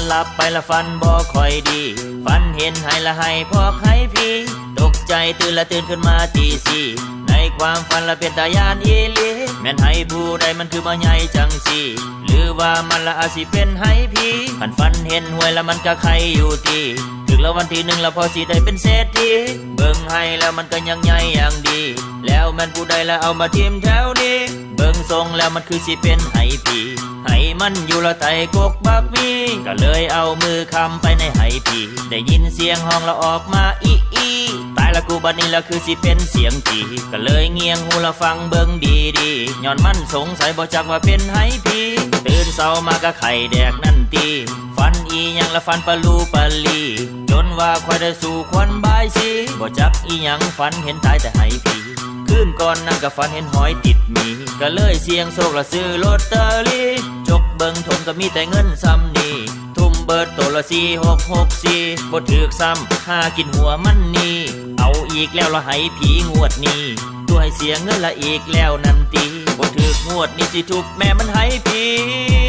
หลับไปละฝันบ่ค่อยดีฝันเห็นให้ละให้พอกให้พี่ตกใจตื่นละตื่นขึ้นมาตีสี่ในความฝันละเป็นตายานอีหลีแม่นให้ผู้ใดมันคือบ่ใหญ่จังสิหรือว่ามันละอาจสิเป็นให้พี่ฝันเห็นหวยละมันก็ใครอยู่ตีถึงแล้ววันที่หนึ่งละพอสิได้เป็นเศรษฐีเบิ่งให้แล้วมันก็ยังใหญ่อย่างดีแล้วแม่นผู้ใดละเอามาทิมแถวนี้เบิ่งทรงแล้วมันคือสิเป็นให้พี่ให้มันอยู่ละไตกกบักมีก็เลยเอามือคำไปในให้พี่ได้ยินเสียงห้องละออกมาอีตายละกูบัดนี้ละคือสิเป็นเสียงจีก็เลยเงียงหูละฟังเบิ่งดีย้อนมันสงสัยบ่จักว่าเป็นให้พี่ตื่นเช้ามาก็ไข่แดกนั่นตีฝันอีหยังละฝันปะลูปะลีจนว่าค่อยได้สู่ควันบายสีบ่จักอีหยังฝันเห็นตายแต่ให้พี่คืนก่อนนั่งก็ฝันเห็นหอยติดหมีก็เลยเสี่ยงโชคละซื้อลอตเตอรี่จกเบิ่งถมก็มีแต่เงินซ้ำนี่ทุ่มเบิดตัวละ4664บ่ถึกซ้ำหากินหัวมันนี่เอาอีกแล้วละให้ผีงวดนี้ตัวให้เสียเงินละอีกแล้วนั่นตีบ่ถึกงวดนี้สิทุบแม่มันให้ผี